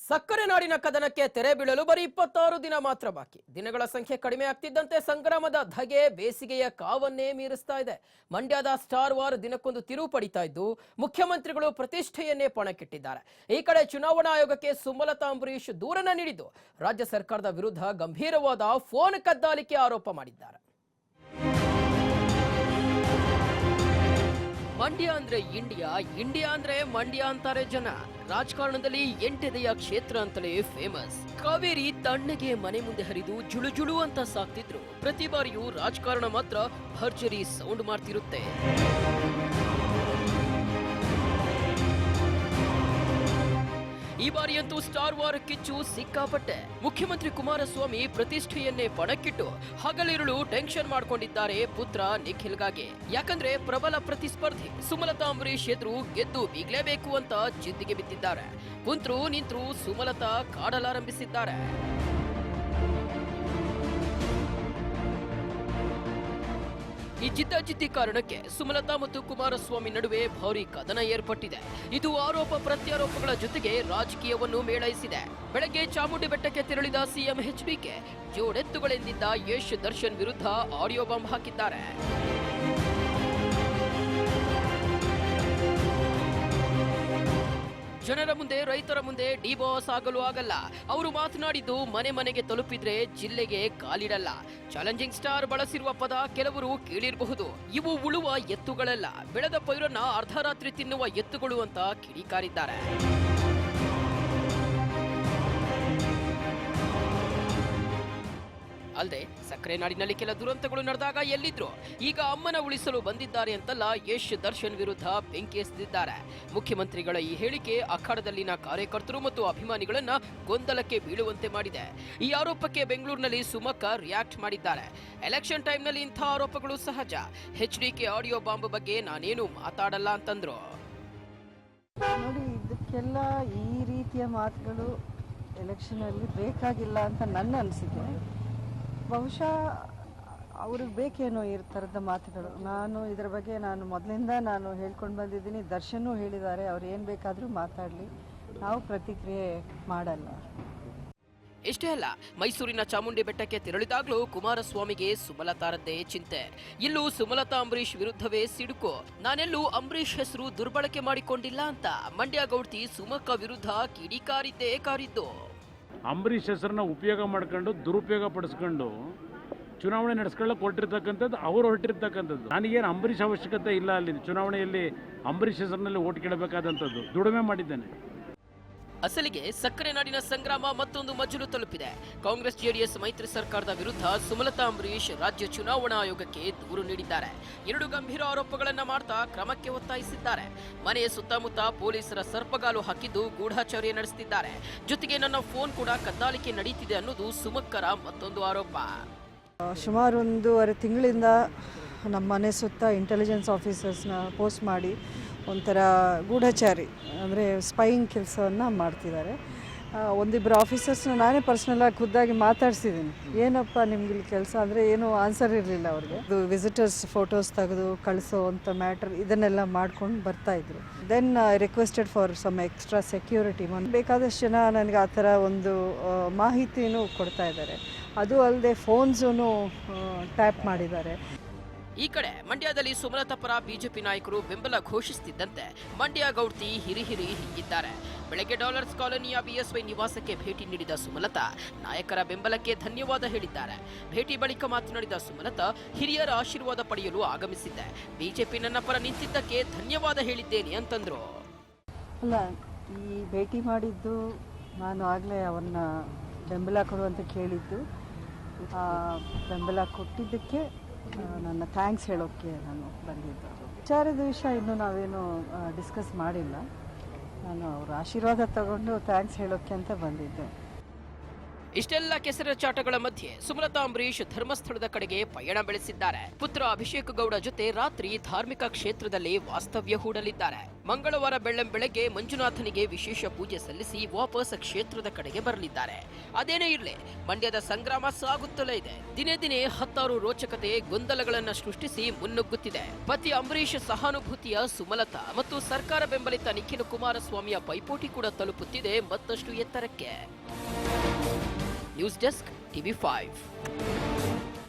ಸಕ್ಕರೆ ನಾಡಿನ ಕದನಕ್ಕೆ ತೆರೆ ಬೀಳಲು ಬರೀ 26 ದಿನ ಮಾತ್ರ ಬಾಕಿ. ದಿನಗಳ ಸಂಖ್ಯೆ ಕಡಿಮೆ ಆಗ್ತಿದ್ದಂತೆ ಸಂಗ್ರಾಮದ ಧಗೆ ಬೇಸಿಗೆಯ ಕಾವನ್ನೇ ಮೀರಿಸ್ತಾ ಇದೆ. ಮಂಡ್ಯದ ಸ್ಟಾರ್ ವಾರ್ ದಿನಕ್ಕೊಂದು ತಿರುವು ಪಡಿತಾ ಇದ್ದು ಮುಖ್ಯಮಂತ್ರಿಗಳು ಪ್ರತಿಷ್ಠೆಯನ್ನೇ ಪಣಕ್ಕಿಟ್ಟಿದ್ದಾರೆ. ಈ ಕಡೆ ಚುನಾವಣಾ ಆಯೋಗಕ್ಕೆ ಸುಮಲತಾ ಅಂಬರೀಶ್ ದೂರನ್ನ ನೀಡಿದ್ದು ರಾಜ್ಯ ಸರ್ಕಾರದ ವಿರುದ್ಧ ಗಂಭೀರವಾದ ಫೋನ್ ಕದ್ದಾಲಿಕೆ ಆರೋಪ ಮಾಡಿದ್ದಾರೆ. ಮಂಡ್ಯ ಅಂದ್ರೆ ಇಂಡಿಯಾ, ಇಂಡಿಯಾ ಅಂದ್ರೆ ಮಂಡ್ಯ ಅಂತಾರೆ ಜನ. ರಾಜಕಾರಣದಲ್ಲಿ ಎಂಟೆದೆಯ ಕ್ಷೇತ್ರ ಅಂತಲೇ ಫೇಮಸ್. ಕಾವೇರಿ ತಣ್ಣಗೆ ಮನೆ ಮುಂದೆ ಹರಿದು ಜುಳು ಜುಳು ಅಂತ ಸಾಕ್ತಿದ್ರು. ಪ್ರತಿ ಬಾರಿಯೂ ರಾಜಕಾರಣ ಮಾತ್ರ ಭರ್ಜರಿ ಸೌಂಡ್ ಮಾಡ್ತಿರುತ್ತೆ. ಈ ಬಾರಿಯಂತೂ ಸ್ಟಾರ್ ವಾರ್ ಕಿಚ್ಚು ಸಿಕ್ಕಾಪಟ್ಟೆ. ಮುಖ್ಯಮಂತ್ರಿ ಕುಮಾರಸ್ವಾಮಿ ಪ್ರತಿಷ್ಠೆಯನ್ನೇ ಪಣಕ್ಕಿಟ್ಟು ಹಗಲಿರುಳು ಟೆನ್ಷನ್ ಮಾಡ್ಕೊಂಡಿದ್ದಾರೆ ಪುತ್ರ ನಿಖಿಲ್ಗಾಗಿ. ಯಾಕಂದ್ರೆ ಪ್ರಬಲ ಪ್ರತಿಸ್ಪರ್ಧಿ ಸುಮಲತಾ ಅಂಬರೀಶ್ ಎದುರು ಗೆದ್ದು ಬೀಗ್ಲೇಬೇಕು ಅಂತ ಜಿದ್ದಿಗೆ ಬಿದ್ದಿದ್ದಾರೆ. ಕುಂತ್ರು ನಿಂತ್ರು ಸುಮಲತಾ ಕಾಡಲಾರಂಭಿಸಿದ್ದಾರೆ. ಈ ಜಿದ್ದಾಜಿದ್ದಿ ಕಾರಣಕ್ಕೆ ಸುಮಲತಾ ಮತ್ತು ಕುಮಾರಸ್ವಾಮಿ ನಡುವೆ ಭಾರಿ ಕದನ ಏರ್ಪಟ್ಟಿದೆ. ಇದು ಆರೋಪ ಪ್ರತ್ಯಾರೋಪಗಳ ಜೊತೆಗೆ ರಾಜಕೀಯವನ್ನು ಮೇಳೈಸಿದೆ. ಬೆಳಗ್ಗೆ ಚಾಮುಂಡಿ ಬೆಟ್ಟಕ್ಕೆ ತೆರಳಿದ ಸಿಎಂ ಎಚ್ಡಿಕೆ ಜೋಡೆತ್ತುಗಳೆಂದಿದ್ದ ಯಶ್ ದರ್ಶನ್ ವಿರುದ್ಧ ಆಡಿಯೋ ಬಾಂಬ್ ಹಾಕಿದ್ದಾರೆ. ಜನರ ಮುಂದೆ ರೈತರ ಮುಂದೆ ಡಿಬಾಸ್ ಆಗಲು ಆಗಲ್ಲ. ಅವರು ಮಾತನಾಡಿದ್ದು ಮನೆ ಮನೆಗೆ ತಲುಪಿದ್ರೆ ಜಿಲ್ಲೆಗೆ ಕಾಲಿಡಲ್ಲ. ಚಾಲೆಂಜಿಂಗ್ ಸ್ಟಾರ್ ಬಳಸಿರುವ ಪದ ಕೆಲವರು ಕೇಳಿರಬಹುದು. ಇವು ಉಳುವ ಎತ್ತುಗಳಲ್ಲ, ಬೆಳೆದ ಪೈರನ್ನ ಅರ್ಧರಾತ್ರಿ ತಿನ್ನುವ ಎತ್ತುಗಳು ಅಂತ ಕಿಡಿಕಾರಿದ್ದಾರೆ. ಅಲ್ಲದೆ ಸಕ್ಕರೆ ನಾಡಿನಲ್ಲಿ ಕೆಲ ದುರಂತಗಳು ನಡೆದಾಗ ಎಲ್ಲಿದ್ರು, ಈಗ ಅಮ್ಮನ ಉಳಿಸಲು ಬಂದಿದ್ದಾರೆ ಅಂತಲ್ಲ ಯಶ್ ದರ್ಶನ್ ವಿರುದ್ಧ ಬೆಂಕಿ ಎಸೆದಿದ್ದಾರೆ. ಮುಖ್ಯಮಂತ್ರಿಗಳ ಈ ಹೇಳಿಕೆ ಅಖಾಡದಲ್ಲಿನ ಕಾರ್ಯಕರ್ತರು ಮತ್ತು ಅಭಿಮಾನಿಗಳನ್ನ ಗೊಂದಲಕ್ಕೆ ಬೀಳುವಂತೆ ಮಾಡಿದೆ. ಈ ಆರೋಪಕ್ಕೆ ಬೆಂಗಳೂರಿನಲ್ಲಿ ಸುಮಕ್ಕ ರಿಯಾಕ್ಟ್ ಮಾಡಿದ್ದಾರೆ. ಎಲೆಕ್ಷನ್ ಟೈಮ್ನಲ್ಲಿ ಇಂಥ ಆರೋಪಗಳು ಸಹಜ. ಎಚ್ಡಿಕೆ ಆಡಿಯೋ ಬಾಂಬ್ ಬಗ್ಗೆ ನಾನೇನು ಮಾತಾಡಲ್ಲ ಅಂತಂದ್ರು. ನೋಡಿ, ಇದಕ್ಕೆಲ್ಲ ಈ ರೀತಿಯ ಮಾತುಗಳು ಎಲೆಕ್ಷನಲ್ಲಿ ಬೇಕಾಗಿಲ್ಲ ಅಂತ ನನ್ನ ಅನಿಸಿಕೆ. ಬಹುಶಃ ಅವ್ರಿಗೆ ಬೇಕೇನೋ ಈ ಥರದ ಮಾತುಗಳು. ಇದರ ಬಗ್ಗೆ ಮೊದಲಿಂದ ಹೇಳ್ಕೊಂಡು ಬಂದಿದ್ದೀನಿ. ದರ್ಶನೂ ಹೇಳಿದ್ದಾರೆ, ಅವ್ರು ಏನು ಬೇಕಾದರೂ ಮಾತಾಡಲಿ, ನಾವು ಪ್ರತಿಕ್ರಿಯೆ ಮಾಡಲ್ಲ. ಇಷ್ಟೇ ಅಲ್ಲ, ಮೈಸೂರಿನ ಚಾಮುಂಡಿ ಬೆಟ್ಟಕ್ಕೆ ತೆರಳಿದಾಗಲೂ ಕುಮಾರಸ್ವಾಮಿಗೆ ಸುಮಲತಾರದ್ದೇ ಚಿಂತೆ. ಇಲ್ಲೂ ಸುಮಲತಾ ಅಂಬರೀಶ್ ವಿರುದ್ಧವೇ ಸಿಡುಕು. ನಾನೆಲ್ಲೂ ಅಂಬರೀಶ್ ಹೆಸರು ದುರ್ಬಳಕೆ ಮಾಡಿಕೊಂಡಿಲ್ಲ ಅಂತ ಮಂಡ್ಯ ಗೌಡ್ತಿ ಸುಮಕ್ಕ ವಿರುದ್ಧ ಕಿಡಿಕಾರಿದ್ದೇ ಕಾರಿದ್ದು. ಅಂಬರೀಷ್ ಹೆಸರನ್ನ ಉಪಯೋಗ ಮಾಡ್ಕೊಂಡು ದುರುಪಯೋಗ ಪಡಿಸ್ಕೊಂಡು ಚುನಾವಣೆ ನಡೆಸ್ಕೊಳ್ಳೋಕೆ ಹೊರಟಿರ್ತಕ್ಕಂಥದ್ದು, ಅವರು ಹೊರಟಿರ್ತಕ್ಕಂಥದ್ದು. ನನಗೇನು ಅಂಬರೀಷ್ ಅವಶ್ಯಕತೆ ಇಲ್ಲ. ಅಲ್ಲಿ ಚುನಾವಣೆಯಲ್ಲಿ ಅಂಬರೀಷ್ ಹೆಸರಿನಲ್ಲಿ ಓಟ್ ಕೇಳಬೇಕಾದಂಥದ್ದು ದುಡಿಮೆ ಮಾಡಿದ್ದೇನೆ. ಅಸಲಿಗೆ ಸಕ್ಕರೆ ನಾಡಿನ ಸಂಗ್ರಾಮ ಮತ್ತೊಂದು ಮಜಲು ತಲುಪಿದೆ. ಕಾಂಗ್ರೆಸ್ ಜೆಡಿಎಸ್ ಮೈತ್ರಿ ಸರ್ಕಾರದ ವಿರುದ್ಧ ಸುಮಲತಾ ಅಂಬರೀಶ್ ರಾಜ್ಯ ಚುನಾವಣಾ ಆಯೋಗಕ್ಕೆ ದೂರು ನೀಡಿದ್ದಾರೆ. 2 ಗಂಭೀರ ಆರೋಪಗಳನ್ನ ಮಾಡ್ತಾ ಕ್ರಮಕ್ಕೆ ಒತ್ತಾಯಿಸಿದ್ದಾರೆ. ಮನೆಯ ಸುತ್ತಮುತ್ತ ಪೊಲೀಸರ ಸರ್ಪಗಾಲು ಹಾಕಿದ್ದು ಗೂಢಾಚಾರ್ಯ ನಡೆಸುತ್ತಿದ್ದಾರೆ. ಜೊತೆಗೆ ನನ್ನ ಫೋನ್ ಕೂಡ ಕದ್ದಾಲಿಕೆ ನಡೀತಿದೆ ಅನ್ನೋದು ಸುಮಕ್ಕರ ಮತ್ತೊಂದು ಆರೋಪ. ಸುಮಾರು 1.5 ತಿಂಗಳಿಂದ ನಮ್ಮ ಮನೆ ಸುತ್ತ ಇಂಟೆಲಿಜೆನ್ಸ್ ಆಫೀಸರ್ಸ್ನ ಪೋಸ್ಟ್ ಮಾಡಿ ಒಂಥರ ಗೂಢಚಾರಿ ಅಂದರೆ ಸ್ಪೈಯಿಂಗ್ ಕೆಲಸವನ್ನು ಮಾಡ್ತಿದ್ದಾರೆ. ಒಂದಿಬ್ಬರು ಆಫೀಸರ್ಸ್ನ ನಾನೇ ಪರ್ಸ್ನಲಾಗಿ ಖುದ್ದಾಗಿ ಮಾತಾಡ್ಸಿದ್ದೀನಿ. ಏನಪ್ಪ ನಿಮ್ಗೆ ಇಲ್ಲಿ ಕೆಲಸ ಅಂದರೆ ಏನೂ ಆನ್ಸರ್ ಇರಲಿಲ್ಲ ಅವ್ರಿಗೆ. ಇದು ವಿಸಿಟರ್ಸ್ ಫೋಟೋಸ್ ತೆಗೆದು ಕಳಿಸೋ ಅಂಥ ಮ್ಯಾಟ್ರ್ ಇದನ್ನೆಲ್ಲ ಮಾಡ್ಕೊಂಡು ಬರ್ತಾಯಿದ್ರು. Then requested for some extra security. ಬೇಕಾದಷ್ಟು ಜನ ನನಗೆ ಆ ಥರ ಒಂದು ಮಾಹಿತಿನೂ ಕೊಡ್ತಾ ಇದ್ದಾರೆ. ಅದು ಅಲ್ಲದೆ ಫೋನ್ಸೂ ಟ್ಯಾಪ್ ಮಾಡಿದ್ದಾರೆ. ಈ ಕಡೆ ಮಂಡ್ಯದಲ್ಲಿ ಸುಮಲತಾ ಪರ ಬಿಜೆಪಿ ನಾಯಕರು ಬೆಂಬಲ ಘೋಷಿಸುತ್ತಿದ್ದಂತೆ ಮಂಡ್ಯ ಗೌಡ್ತಿ ಹಿರಿಹಿರಿ ಹೀಗಿದ್ದಾರೆ. ಬೆಳಗ್ಗೆ ಡಾಲರ್ಸ್ ಕಾಲೋನಿಯ ಬಿಎಸ್ವೈ ನಿವಾಸಕ್ಕೆ ಭೇಟಿ ನೀಡಿದ ಸುಮಲತಾ ನಾಯಕರ ಬೆಂಬಲಕ್ಕೆ ಧನ್ಯವಾದ ಹೇಳಿದ್ದಾರೆ. ಭೇಟಿ ಬಳಿಕ ಮಾತನಾಡಿದ ಸುಮಲತಾ, ಹಿರಿಯರ ಆಶೀರ್ವಾದ ಪಡೆಯಲು ಆಗಮಿಸಿದ್ದೆ. ಬಿಜೆಪಿ ನನ್ನ ಪರ ನಿಂತಿದ್ದಕ್ಕೆ ಧನ್ಯವಾದ ಹೇಳಿದ್ದೇನೆ ಅಂತಂದ್ರು. ಅಲ್ಲ, ಈ ಭೇಟಿ ಮಾಡಿದ್ದು ನಾನು ಆಗಲೇ ಅವನ್ನ ಬೆಂಬಲ ಕೊಡುವಂತ ಕೇಳಿದ್ದು. ಬೆಂಬಲ ಕೊಟ್ಟಿದ್ದಕ್ಕೆ ನನ್ನ ಥ್ಯಾಂಕ್ಸ್ ಹೇಳೋಕ್ಕೆ ನಾನು ಬಂದಿದ್ದೆ. ವಿಚಾರದ ವಿಷಯ ಇನ್ನೂ ನಾವೇನು ಡಿಸ್ಕಸ್ ಮಾಡಿಲ್ಲ. ನಾನು ಅವ್ರ ಆಶೀರ್ವಾದ ತಗೊಂಡು ಥ್ಯಾಂಕ್ಸ್ ಹೇಳೋಕ್ಕೆ ಅಂತ ಬಂದಿದ್ದೆ. ಇಷ್ಟೆಲ್ಲ ಕೆಸರೆಚಾಟಗಳ ಮಧ್ಯೆ ಸುಮಲತಾ ಅಂಬರೀಶ್ ಧರ್ಮಸ್ಥಳದ ಕಡೆಗೆ ಪಯಣ ಬೆಳೆಸಿದ್ದಾರೆ. ಪುತ್ರ ಅಭಿಷೇಕ್ ಗೌಡ ಜೊತೆ ರಾತ್ರಿ ಧಾರ್ಮಿಕ ಕ್ಷೇತ್ರದಲ್ಲಿ ವಾಸ್ತವ್ಯ ಹೂಡಲಿದ್ದಾರೆ. ಮಂಗಳವಾರ ಬೆಳ್ಳಂಬೆಳಗ್ಗೆ ಮಂಜುನಾಥನಿಗೆ ವಿಶೇಷ ಪೂಜೆ ಸಲ್ಲಿಸಿ ವಾಪಸ್ ಕ್ಷೇತ್ರದ ಕಡೆಗೆ ಬರಲಿದ್ದಾರೆ. ಅದೇನೇ ಇರಲಿ, ಮಂಡ್ಯದ ಸಂಗ್ರಾಮ ಸಾಗುತ್ತಲೇ ಇದೆ. ದಿನೇ ದಿನೇ ಹತ್ತಾರು ರೋಚಕತೆ ಗೊಂದಲಗಳನ್ನು ಸೃಷ್ಟಿಸಿ ಮುನ್ನುಗ್ಗುತ್ತಿದೆ. ಪತಿ ಅಂಬರೀಶ್ ಸಹಾನುಭೂತಿಯ ಸುಮಲತಾ ಮತ್ತು ಸರ್ಕಾರ ಬೆಂಬಲಿತ ನಿಖಿಲ್ ಕುಮಾರಸ್ವಾಮಿಯ ಪೈಪೋಟಿ ಕೂಡ ತಲುಪುತ್ತಿದೆ ಮತ್ತಷ್ಟು ಎತ್ತರಕ್ಕೆ. News desk, TV5.